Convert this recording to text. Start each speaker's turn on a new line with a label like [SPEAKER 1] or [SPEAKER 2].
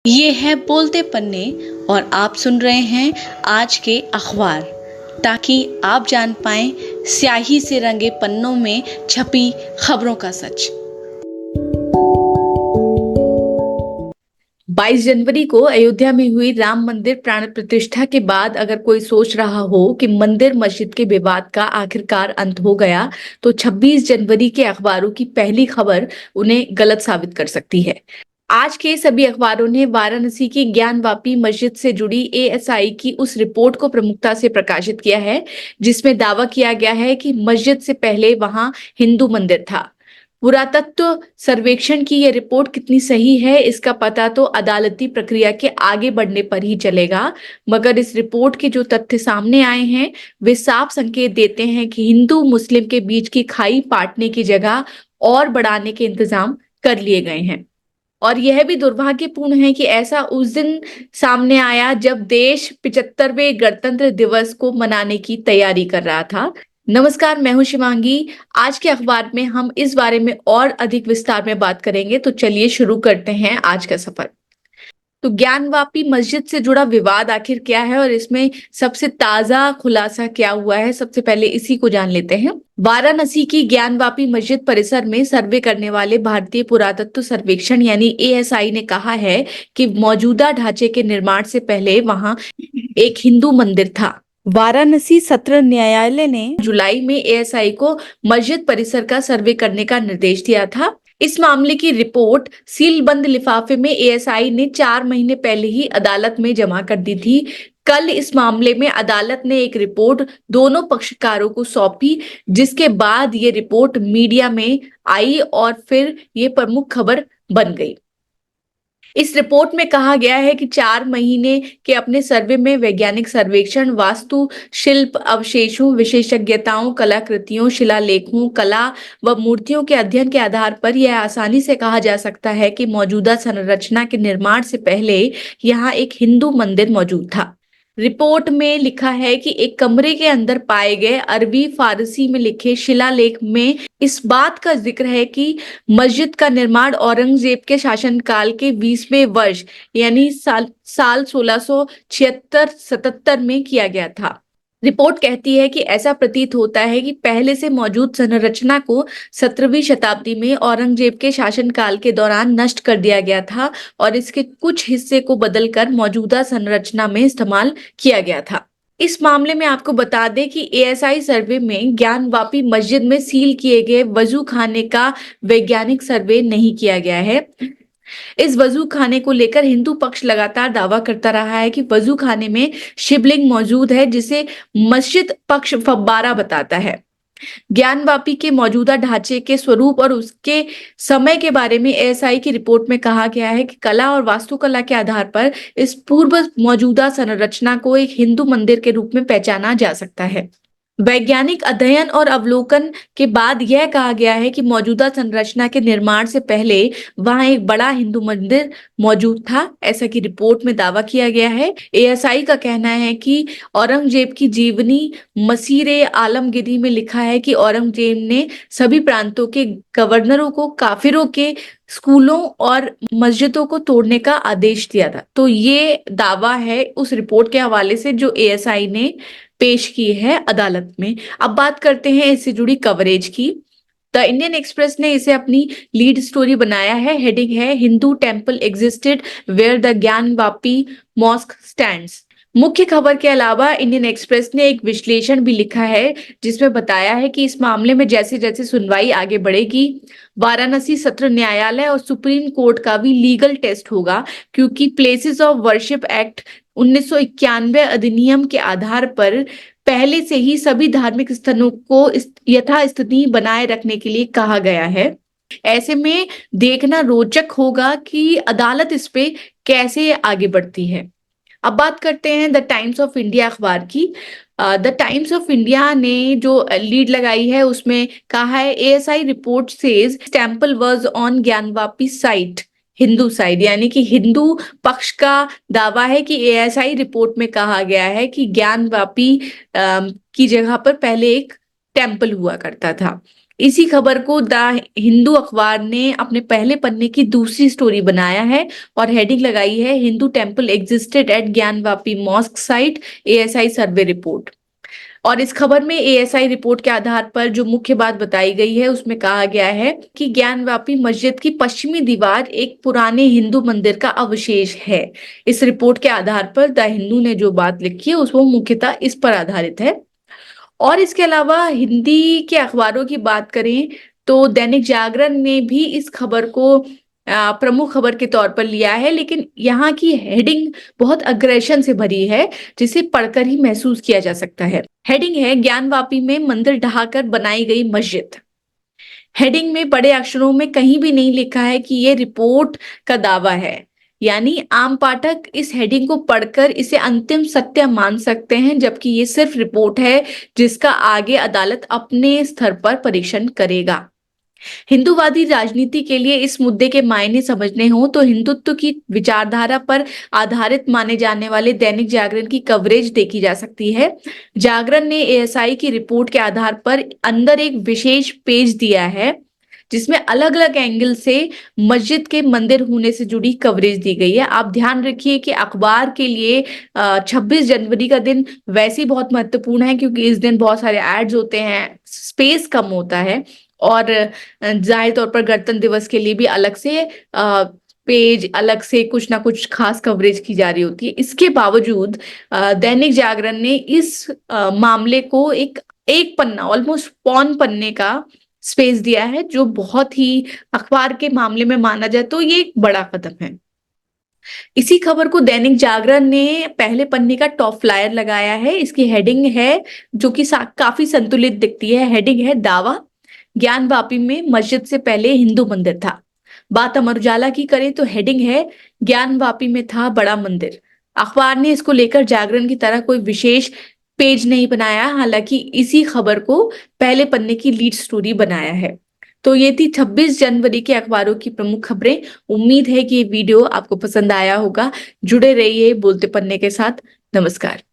[SPEAKER 1] ये है बोलते पन्ने और आप सुन रहे हैं आज के अखबार, ताकि आप जान पाएं स्याही से रंगे पन्नों में छपी खबरों का सच। 22 जनवरी को अयोध्या में हुई राम मंदिर प्राण प्रतिष्ठा के बाद अगर कोई सोच रहा हो कि मंदिर मस्जिद के विवाद का आखिरकार अंत हो गया, तो 26 जनवरी के अखबारों की पहली खबर उन्हें गलत साबित कर सकती है। आज के सभी अखबारों ने वाराणसी की ज्ञानवापी मस्जिद से जुड़ी एएसआई की उस रिपोर्ट को प्रमुखता से प्रकाशित किया है, जिसमें दावा किया गया है कि मस्जिद से पहले वहां हिंदू मंदिर था। पुरातत्व सर्वेक्षण की यह रिपोर्ट कितनी सही है, इसका पता तो अदालती प्रक्रिया के आगे बढ़ने पर ही चलेगा, मगर इस रिपोर्ट के जो तथ्य सामने आए हैं वे साफ संकेत देते हैं कि हिंदू मुस्लिम के बीच की खाई पाटने की जगह और बढ़ाने के इंतजाम कर लिए गए हैं। और यह भी दुर्भाग्यपूर्ण है कि ऐसा उस दिन सामने आया जब देश 75वें गणतंत्र दिवस को मनाने की तैयारी कर रहा था। नमस्कार, मैं हूं शिवांगी। आज के अखबार में हम इस बारे में और अधिक विस्तार में बात करेंगे, तो चलिए शुरू करते हैं आज का सफर। तो ज्ञानवापी मस्जिद से जुड़ा विवाद आखिर क्या है और इसमें सबसे ताजा खुलासा क्या हुआ है, सबसे पहले इसी को जान लेते हैं। वाराणसी की ज्ञानवापी मस्जिद परिसर में सर्वे करने वाले भारतीय पुरातत्व सर्वेक्षण यानी एएसआई ने कहा है कि मौजूदा ढांचे के निर्माण से पहले वहां एक हिंदू मंदिर था। वाराणसी सत्र न्यायालय ने जुलाई में एएसआई को मस्जिद परिसर का सर्वे करने का निर्देश दिया था। इस मामले की रिपोर्ट सीलबंद लिफाफे में एएसआई ने 4 महीने पहले ही अदालत में जमा कर दी थी। कल इस मामले में अदालत ने एक रिपोर्ट दोनों पक्षकारों को सौंपी, जिसके बाद ये रिपोर्ट मीडिया में आई और फिर ये प्रमुख खबर बन गई। इस रिपोर्ट में कहा गया है कि 4 महीने के अपने सर्वे में वैज्ञानिक सर्वेक्षण, वास्तु शिल्प अवशेषों, विशेषज्ञताओं, कलाकृतियों, शिलालेखों, कला व मूर्तियों के अध्ययन के आधार पर यह आसानी से कहा जा सकता है कि मौजूदा संरचना के निर्माण से पहले यहाँ एक हिंदू मंदिर मौजूद था। रिपोर्ट में लिखा है कि एक कमरे के अंदर पाए गए अरबी फारसी में लिखे शिलालेख में इस बात का जिक्र है कि मस्जिद का निर्माण औरंगजेब के शासनकाल के 20वें वर्ष यानी साल 1676-77 में किया गया था। रिपोर्ट कहती है कि ऐसा प्रतीत होता है कि पहले से मौजूद संरचना को 17वीं शताब्दी में औरंगजेब के शासनकाल के दौरान नष्ट कर दिया गया था और इसके कुछ हिस्से को बदलकर मौजूदा संरचना में इस्तेमाल किया गया था। इस मामले में आपको बता दें कि एएसआई सर्वे में ज्ञानवापी मस्जिद में सील किए गए वजू खाने का वैज्ञानिक सर्वे नहीं किया गया है। इस वजू खाने को लेकर हिंदू पक्ष लगातार दावा करता रहा है कि वजू खाने में शिवलिंग मौजूद है, जिसे मस्जिद पक्ष फव्वारा बताता है। ज्ञानवापी के मौजूदा ढांचे के स्वरूप और उसके समय के बारे में एएसआई की रिपोर्ट में कहा गया है कि कला और वास्तुकला के आधार पर इस पूर्व मौजूदा संरचना को एक हिंदू मंदिर के रूप में पहचाना जा सकता है। वैज्ञानिक अध्ययन और अवलोकन के बाद यह कहा गया है कि मौजूदा संरचना के निर्माण से पहले वहां एक बड़ा हिंदू मंदिर मौजूद था, ऐसा की रिपोर्ट में दावा किया गया है। एएसआई का कहना है कि औरंगजेब की जीवनी मसीरे आलमगीरी में लिखा है कि औरंगजेब ने सभी प्रांतों के गवर्नरों को काफिरों के स्कूलों और मस्जिदों को तोड़ने का आदेश दिया था। तो ये दावा है उस रिपोर्ट के हवाले से जो एएसआई ने पेश की है अदालत में। अब बात करते हैं इससे जुड़ी कवरेज की। द इंडियन एक्सप्रेस ने इसे अपनी लीड स्टोरी बनाया है। हेडिंग है Hindu temple existed where the Gyanvapi mosque stands. मुख्य खबर के अलावा इंडियन एक्सप्रेस ने एक विश्लेषण भी लिखा है, जिसमें बताया है कि इस मामले में जैसे जैसे सुनवाई आगे बढ़ेगी, वाराणसी सत्र न्यायालय और सुप्रीम कोर्ट का भी लीगल टेस्ट होगा, क्योंकि प्लेसेस ऑफ वर्शिप एक्ट 1991 अधिनियम के आधार पर पहले से ही सभी धार्मिक स्थलों को यथास्थिति बनाए रखने के लिए कहा गया है। ऐसे में देखना रोचक होगा कि अदालत इस पे कैसे आगे बढ़ती है। अब बात करते हैं द टाइम्स ऑफ इंडिया अखबार की। द टाइम्स ऑफ इंडिया ने जो लीड लगाई है उसमें कहा है ASI report says temple was on Gyanvapi site, Hindu side, यानी कि हिंदू पक्ष का दावा है कि एएसआई रिपोर्ट में कहा गया है कि ज्ञानवापी की जगह पर पहले एक टेम्पल हुआ करता था। इसी खबर को द हिंदू अखबार ने अपने पहले पन्ने की दूसरी स्टोरी बनाया है और हेडिंग लगाई है, Hindu temple existed at Gyanvapi mosque site, ASI survey report. और इस खबर में एएसआई रिपोर्ट के आधार पर जो मुख्य बात बताई गई है उसमें कहा गया है कि ज्ञानवापी मस्जिद की पश्चिमी दीवार एक पुराने हिंदू मंदिर का अवशेष है। इस रिपोर्ट के आधार पर द हिंदू ने जो बात लिखी है उस वो मुख्यतः इस पर आधारित है। और इसके अलावा हिंदी के अखबारों की बात करें तो दैनिक जागरण ने भी इस खबर को प्रमुख खबर के तौर पर लिया है, लेकिन यहाँ की हेडिंग बहुत अग्रेशन से भरी है जिसे पढ़कर ही महसूस किया जा सकता है। हेडिंग है, ज्ञानवापी में मंदिर ढहाकर बनाई गई मस्जिद। हेडिंग में बड़े अक्षरों में कहीं भी नहीं लिखा है कि ये रिपोर्ट का दावा है, यानी आम पाठक इस हेडिंग को पढ़कर इसे अंतिम सत्य मान सकते हैं, जबकि ये सिर्फ रिपोर्ट है जिसका आगे अदालत अपने स्तर पर परीक्षण करेगा। हिंदूवादी राजनीति के लिए इस मुद्दे के मायने समझने हो तो हिंदुत्व की विचारधारा पर आधारित माने जाने वाले दैनिक जागरण की कवरेज देखी जा सकती है। जागरण ने एएसआई की रिपोर्ट के आधार पर अंदर एक विशेष पेज दिया है जिसमें अलग अलग एंगल से मस्जिद के मंदिर होने से जुड़ी कवरेज दी गई है। आप ध्यान रखिए कि अखबार के लिए 26 जनवरी का दिन वैसे ही बहुत महत्वपूर्ण है क्योंकि इस दिन बहुत सारे एड्स होते हैं, स्पेस कम होता है और जाहिर तौर पर गणतंत्र दिवस के लिए भी अलग से पेज, अलग से कुछ ना कुछ खास कवरेज की जा रही होती है। इसके बावजूद दैनिक जागरण ने इस मामले को एक पन्ना, ऑलमोस्ट पौन पन्ने का स्पेस दिया है, जो बहुत ही अखबार के मामले में माना जाए तो ये एक बड़ा कदम है। इसी खबर को दैनिक जागरण ने पहले पन्ने का टॉप फ्लायर लगाया है। इसकी हेडिंग है जो कि काफी संतुलित दिखती है। हेडिंग है, दावा ज्ञानवापी में मस्जिद से पहले हिंदू मंदिर था। बात अमर उजाला की करें तो हेडिंग है, ज्ञानवापी में था बड़ा मंदिर। अखबार ने इसको लेकर जागरण की तरह कोई विशेष पेज नहीं बनाया, हालांकि इसी खबर को पहले पन्ने की लीड स्टोरी बनाया है। तो ये थी 26 जनवरी के अखबारों की प्रमुख खबरें। उम्मीद है कि ये वीडियो आपको पसंद आया होगा। जुड़े रहिए बोलते पन्ने के साथ। नमस्कार।